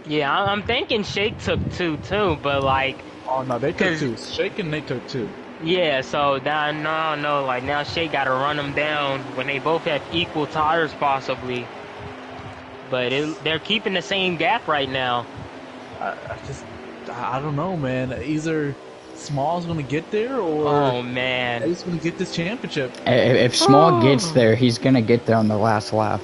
Yeah, I'm thinking Shake took 2 too, but like.
Oh no, they took 2. Shake and Nate took 2.
Yeah, so no, like now Shake gotta run them down when they both have equal tires possibly. But they're keeping the same gap right now.
I don't know, man. Either Small's gonna get there, or he's gonna get this championship.
If Small gets there, he's gonna get there on the last lap.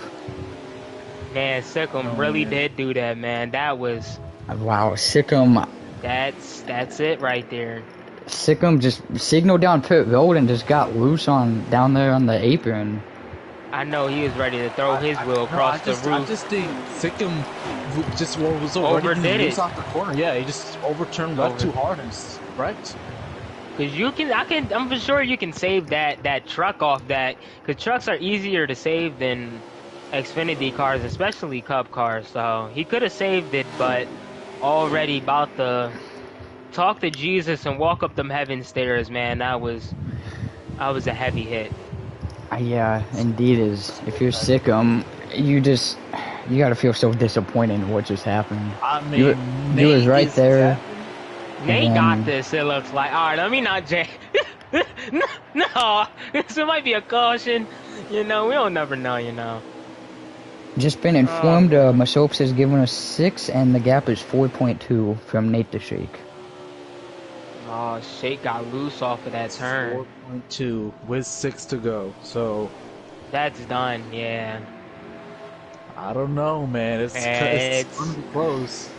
Man, Sikkim really did do that, man. That was.
Wow, Sikkim.
That's it right there.
Sikkim just signaled down pit road and just got loose down there on the apron.
I know he was ready to throw his wheel across the roof.
I just think Sikkim just was
overdid it
off the corner. Yeah, he just overturned that too hard and wrecked.
Cause I'm for sure you can save that truck off that. Cause trucks are easier to save than Xfinity cars, especially Cup cars. So he could have saved it, but already about to talk to Jesus and walk up them heaven stairs, man. That was a heavy hit.
Yeah, indeed is. If you're Sikkim, you gotta feel so disappointed in what just happened.
I mean,
you was right there.
Nate got this, it looks like. Alright, let me not jam. No, this might be a caution. You know, we don't never know, you know.
Just been informed, Masopes has given us 6, and the gap is 4.2 from Nate to Shake.
Oh, Shake got loose off of that turn.
4.2 with 6 to go, so
that's done. Yeah.
I don't know, man. It's gonna be close.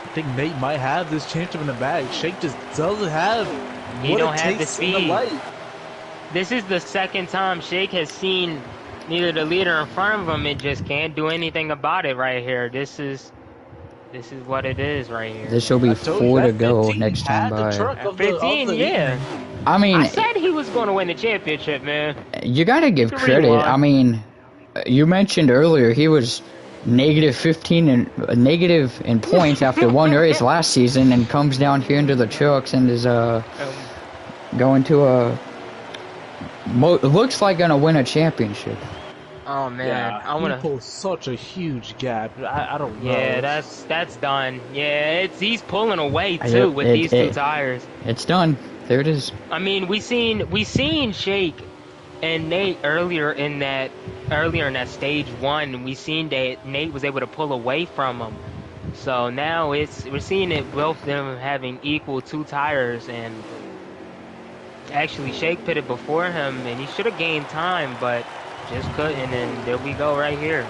I think Nate might have this championship in the bag. Shake just doesn't have.
He don't have the speed. This is the second time Shake has seen neither the leader in front of him. It just can't do anything about it right here. This is what it is right here.
This will be 4 to go next time by.
15, yeah.
I mean,
I said he was going to win the championship, man.
You gotta give credit. I mean, you mentioned earlier he was -15 and negative in points after one race last season, and comes down here into the trucks and is going to looks like gonna win a championship.
Oh man,
yeah,
I wanna
pull such a huge gap. I don't know.
Yeah, that's done. Yeah, he's pulling away too with these two tires.
It's done. There it is.
I mean, we seen Shake and Nate earlier in that stage 1. We seen that Nate was able to pull away from him, So now we're seeing it both them having equal 2 tires, and actually Shake put it before him, and he should have gained time, but just couldn't. And there we go right here.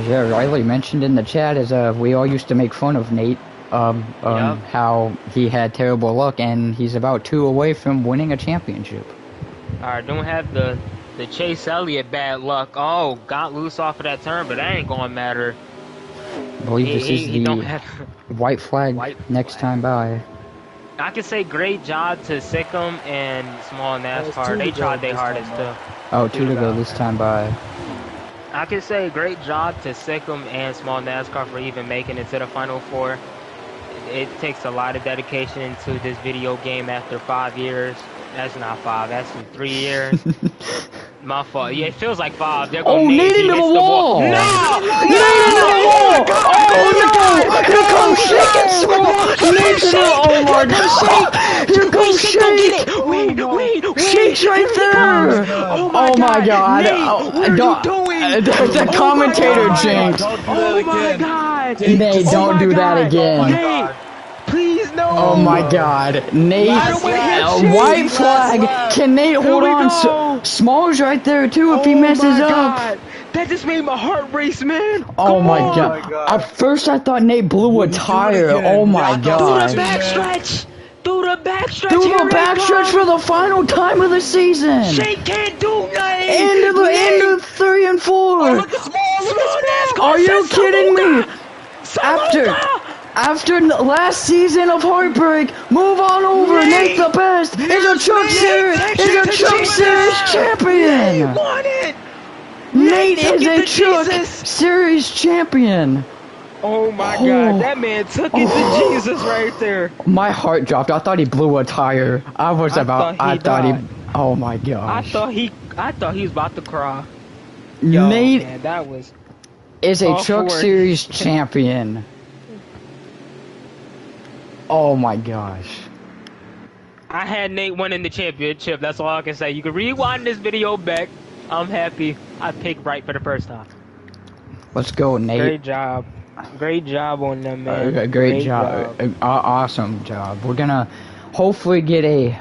Yeah, Riley mentioned in the chat is we all used to make fun of Nate,
Yep.
how he had terrible luck, and he's about 2 away from winning a championship.
Alright, don't have the Chase Elliott bad luck. Oh, got loose off of that turn, but that ain't gonna matter.
I believe this is
He don't
the
have.
white flag
White
next
flag.
time by.
I can say great job to Sikkim and Small NASCAR.
two
They
to go
tried their
this
hardest
time,
too.
Oh, 2 to go this time by.
I can say great job to Sikkim and Small NASCAR for even making it to the Final Four. It takes a lot of dedication into this video game after 5 years. That's not 5, that's 3 years. My fault. Yeah, it feels like 5. They're
Oh,
going
Nate
He
into the
hits
wall!
No!
Nate into the wall! Oh no! Here comes Shake and Small! Nate to the, oh my god! Here comes Shake! Shake's right there! Oh my god!
What are you doing?
The commentator jinx!
Don't do that again.
God!
Nate, don't do that again.
Nate, please no!
Oh my god, Nate,
Last lap.
white
Last
flag.
lap.
Can Nate hold
we
on?
go.
Small's right there too if he messes up.
That just made my heart race, man.
Oh
Come
my
on.
god.
my God.
At first I thought Nate blew a
Do it
tire.
again.
Oh my
Yeah, I thought
god.
so too.
Backstretch. Do the backstretch.
Do
Here
the
it
backstretch
comes.
for the final time of the season.
Shake can't do nothing.
Into 3 and 4.
Look at Small.
Are you kidding me? After last season of heartbreak, move on over. Nate the best. Is a Truck Series. Is a Truck Series champion.
Won it.
Nate
took
is
it
a
to
Truck
Jesus.
Series champion.
Oh my
Oh.
God, that man took it to Jesus right there.
My heart dropped. I thought he blew a tire. I thought he. Oh my
I
gosh.
thought he was about to cry.
Nate
Man, that was.
is a
all
Truck
for it.
Series champion. Oh my gosh.
I had Nate winning the championship. That's all I can say. You can rewind this video back. I'm happy. I picked right for the first time.
Let's go, Nate.
Great job. Great job on them, man.
Great job. Awesome job. We're gonna hopefully get a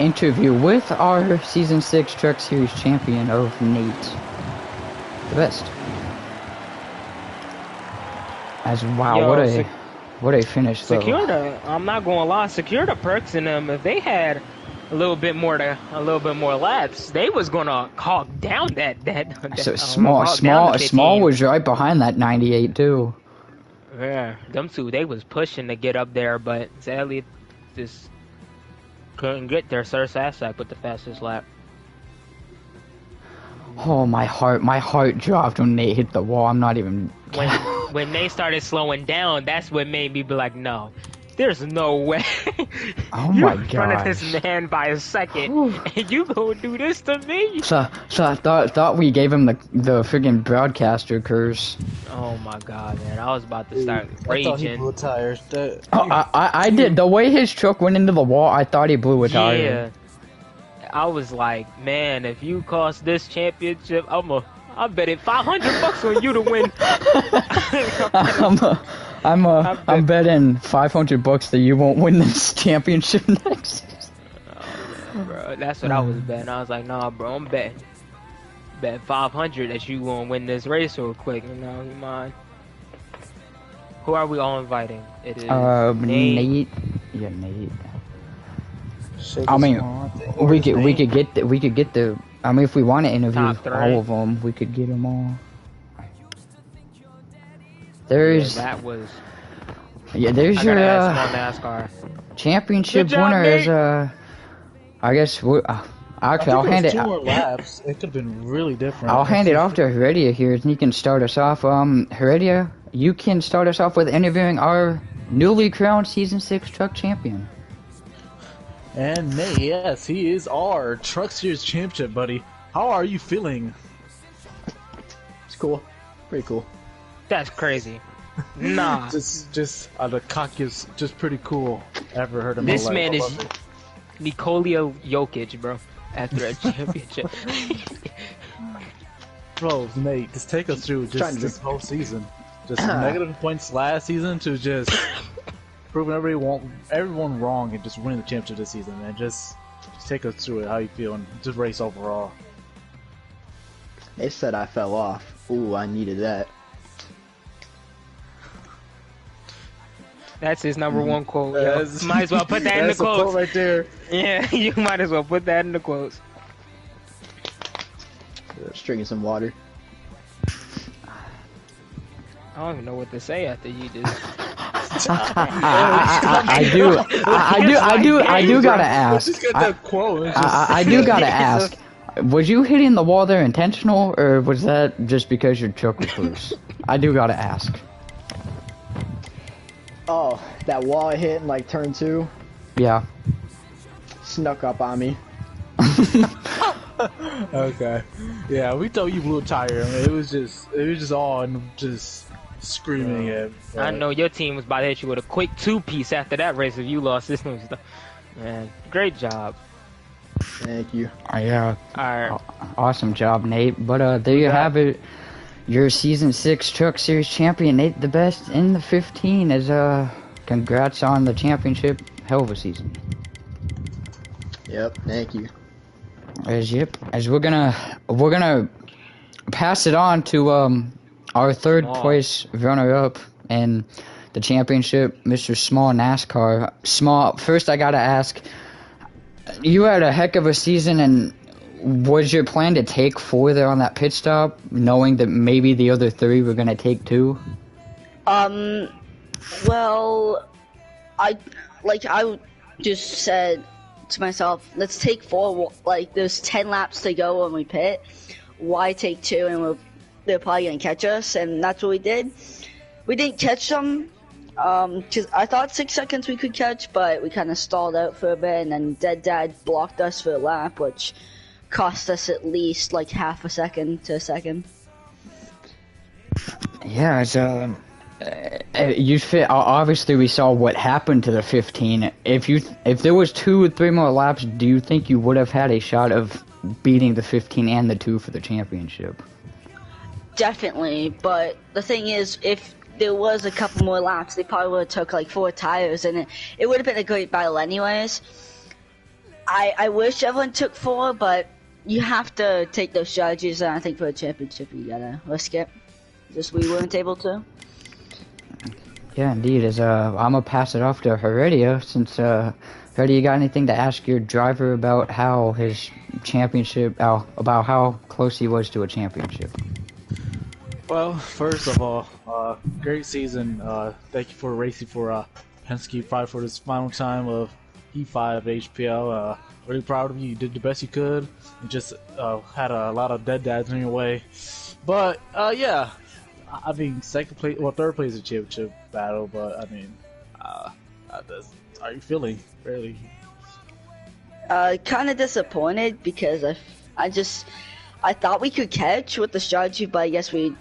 interview with our Season 6 Truck Series champion of Nate. The best. As wow,
Yo,
what a finish though.
Secure the. I'm not gonna lie. Secure the perks in them. If they had a little bit more laps, they was gonna hawk down that.
So small was right behind that 98 too.
Yeah, them two, they was pushing to get up there, but sadly, just couldn't get there. Sir Sassak with the fastest lap.
Oh my heart dropped when Nate hit the wall. I'm not even.
When they started slowing down, that's what made me be like, no, there's no way.
Oh
You're
my
in front of
gosh.
this man by a second, and you gonna do this to me?
So I thought we gave him the friggin' broadcaster curse.
Oh my god, man! I was about to start
I thought he
raging.
blew tires.
I did. The way his truck went into the wall, I thought he blew a tire.
Yeah, I was like, man, if you cost this championship, I bet it $500 on you to win.
I'm betting $500 that you won't win this championship next season.
Bro, that's what I was betting. I was like, nah, bro, I'm betting 500 that you gonna win this race real quick. You know, you mind? Who are we all inviting? It is
Nate. Yeah, Nate. I mean, we could get the. I mean, if we want to interview
Top 3.
all of them, we could get them all. There's
that was.
there's
I
your
gotta ask Small NASCAR.
championship
Good job,
winner
Nate.
is I guess actually I'll hand it.
2 more laps. It could have been really different.
I'll hand it off to Heredia here, and he can start us off. Heredia, you can start us off with interviewing our newly crowned Season 6 Truck Champion.
And Nate, yes, he is our Truck Series championship, buddy. How are you feeling? It's cool. Pretty cool.
That's crazy. Nah.
Just the cock is just pretty cool. Ever heard of
This
my
man
life.
is Nikola Jokic, bro. After a championship.
Bro, Nate, just take us through just this whole season. just negative points last season to just proving everyone wrong and just winning the championship this season, man. Just take us through it, how you feel, and just race overall.
They said I fell off. Ooh, I needed that.
That's his number one quote. Yo. Might as well put that in the quotes.
Quote right there.
Yeah, you might as well put that in the quotes.
Just drinking some water.
I don't even know what to say after you just.
I do gotta ask.
Just get that quote.
I do gotta ask. Was you hitting the wall there intentional, or was that just because your truck was loose? I do gotta ask.
Oh, that wall I hit in like turn 2
Yeah.
snuck up on me.
Okay. Yeah, we thought you blew a tire. I mean, it was just all and just screaming at.
I know your team was about to hit you with a quick 2-piece after that race if you lost this new stuff. Man, great job.
Thank you.
Yeah.
Alright.
Awesome job, Nate. But there you have it. Your Season 6 Truck Series champion, Nate the Best in the 15. Congrats on the championship. Hell of a season.
Yep, thank you.
As we're gonna pass it on to our third place runner-up in the championship, Mr. Small NASCAR. Small, first I gotta ask, you had a heck of a season, and was your plan to take 4 there on that pit stop, knowing that maybe the other 3 were gonna take 2?
Well, I just said to myself, let's take 4. Like, there's 10 laps to go when we pit. Why take 2? And they're probably gonna catch us, and that's what we did. We didn't catch them. Cause I thought 6 seconds we could catch, but we kind of stalled out for a bit, and then Dead Dad blocked us for a lap, which cost us at least like half a second to a second.
Yeah, it's you fit. Obviously, we saw what happened to the 15. If there was 2 or 3 more laps, do you think you would have had a shot of beating the 15 and the 2 for the championship?
Definitely, but the thing is, if there was a couple more laps, they probably would have took like 4 tires, and it would have been a great battle anyways. I wish everyone took 4, but you have to take those strategies, and I think for a championship you gotta risk it. Just we weren't able to.
Yeah, indeed. I'm gonna pass it off to Heredia, since Heredia, you got anything to ask your driver about how his championship, about how close he was to a championship?
Well, first of all, great season. Thank you for racing for Penske 5 for this final time of E5 HPL. Really proud of you. You did the best you could. You just had a lot of dead dads in your way. But, yeah. I mean, third place is a championship battle, but, I mean, how are you feeling, really?
Kind of disappointed, because I thought we could catch with the strategy, but I guess we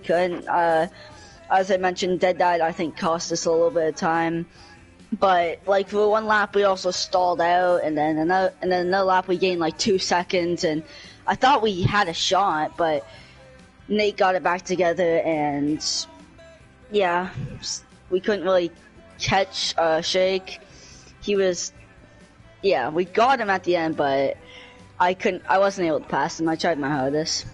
couldn't. As I mentioned, Dead Dad I think cost us a little bit of time, but like for 1 lap we also stalled out, and then another lap we gained like 2 seconds, and I thought we had a shot, but Nate got it back together, and yeah, we couldn't really catch Shake. We got him at the end, but I wasn't able to pass him. I tried my hardest.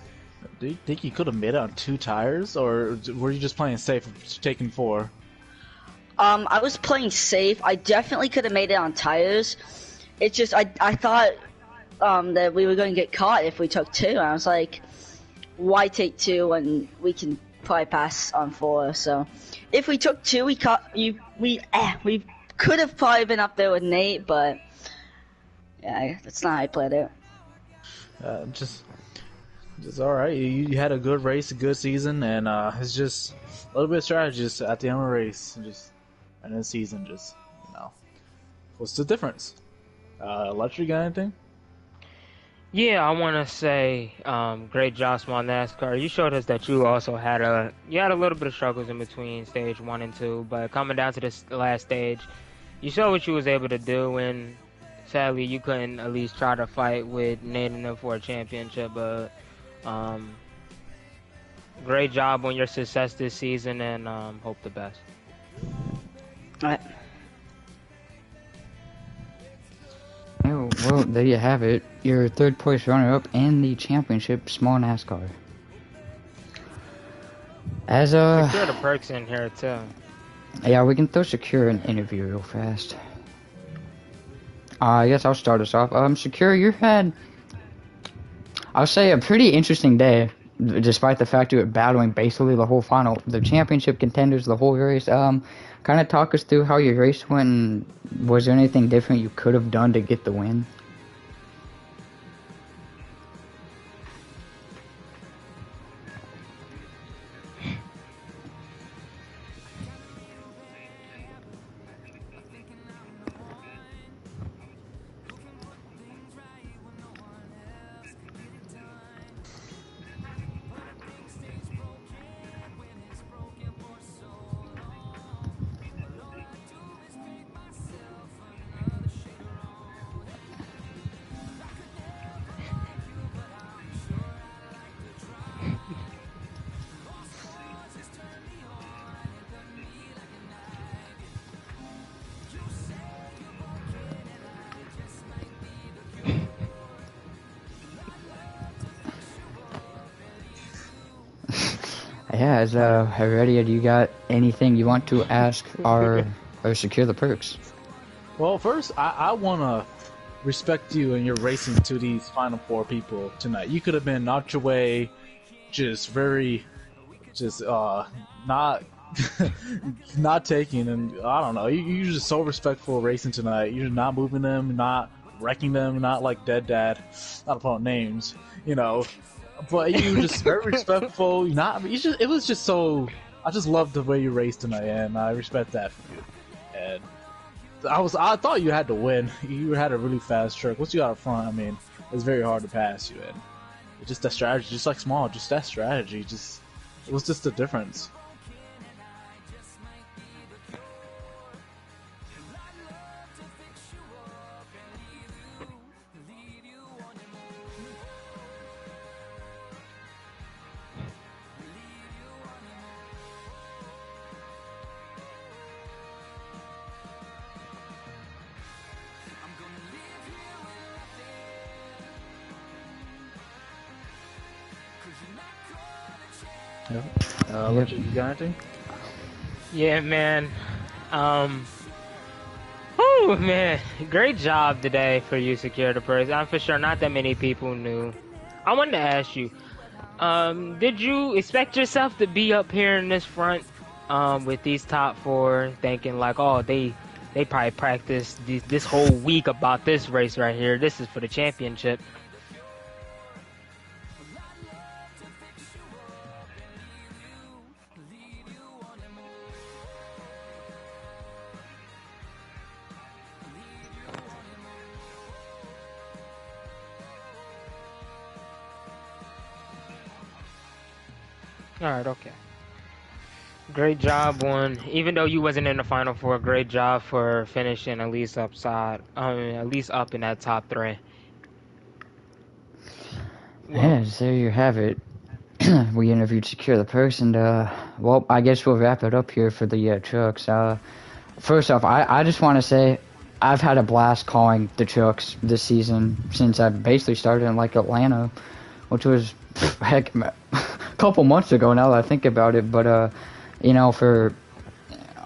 Do you think you could have made it on 2 tires, or were you just playing safe, taking 4?
I was playing safe. I definitely could have made it on tires. It's just I thought that we were going to get caught if we took 2. I was like, why take 2 when we can probably pass on 4? So if we took 2, we could have probably been up there with Nate, but yeah, that's not how I played it.
Just all right. You had a good race, a good season, and it's just a little bit of strategy just at the end of the race, and the season. What's the difference? Electric, got anything?
Yeah, I want to say, great job, Small NASCAR. You showed us that you also had a little bit of struggles in between stage 1 and 2, but coming down to this last stage, you showed what you was able to do, and sadly you couldn't at least try to fight with Nate and them for a championship. But Great job on your success this season, and hope the best.
Alright.
Oh, well, there you have it. Your third place runner-up and the championship small NASCAR. As
Secure the perks in here too.
yeah, we can throw Secure an interview real fast. I guess I'll start us off. Secure, you had, I'll say, a pretty interesting day, despite the fact you were battling basically the whole final, the championship contenders, the whole race. Kind of talk us through how your race went, and was there anything different you could have done to get the win? Yeah, as Heredia, do you got anything you want to ask or Secure the perks?
Well, first, I want to respect you and your racing to these final four people tonight. You could have been out your way, just very, just not not taking, and I don't know. You're just so respectful of racing tonight. You're not moving them, not wrecking them, not like Dead Dad, not upon names, you know. But you were just very respectful. It was just so. I just loved the way you raced tonight, and I respect that from you. And I thought you had to win. You had a really fast truck. Once you got up front, I mean, it's very hard to pass you. And just that strategy, just like Small, just that strategy, it was just the difference. Richard, you got anything?
Yeah, man. Oh man, great job today for you, Secure the Perks. I'm for sure not that many people knew. I wanted to ask you, did you expect yourself to be up here in this front, with these top four, thinking like, oh, they probably practiced this whole week about this race right here. This is for the championship. Alright, okay. Great job even though you wasn't in the final four, great job for finishing at least at least up in that top three.
Yeah, there you have it. We interviewed Secure the Perks, and well, I guess we'll wrap it up here for the trucks. First off, I just want to say I've had a blast calling the trucks this season since I basically started in like Atlanta, which was heck a couple months ago now that I think about it. But you know, for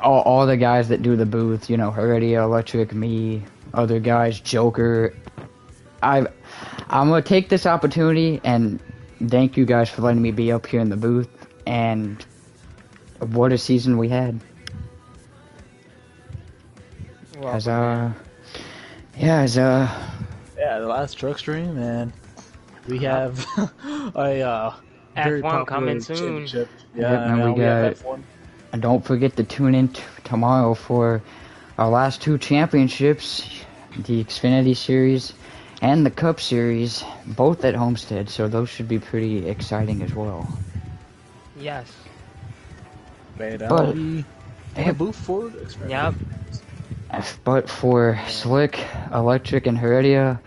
all the guys that do the booth, you know, Heredia, Electric, me, other guys, Joker, I'm gonna take this opportunity and thank you guys for letting me be up here in the booth, and what a season we had.
Welcome,
yeah,
the last truck stream, and we have a very
F1 coming
popular
soon.
championship.
Yep,
Yeah,
and
now
we got
have F1.
and don't forget to tune in tomorrow for our last two championships, the Xfinity Series and the Cup Series, both at Homestead, so those should be pretty exciting as well.
Yes.
But
But-
in a booth for
Yep.
But for Slick, Electric, and Heredia,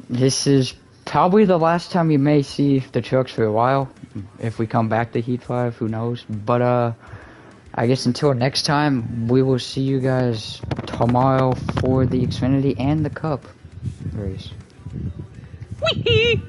this is probably the last time you may see the trucks for a while. if we come back to Heat 5, who knows? But I guess until next time, we will see you guys tomorrow for the Xfinity and the Cup race.
Whee!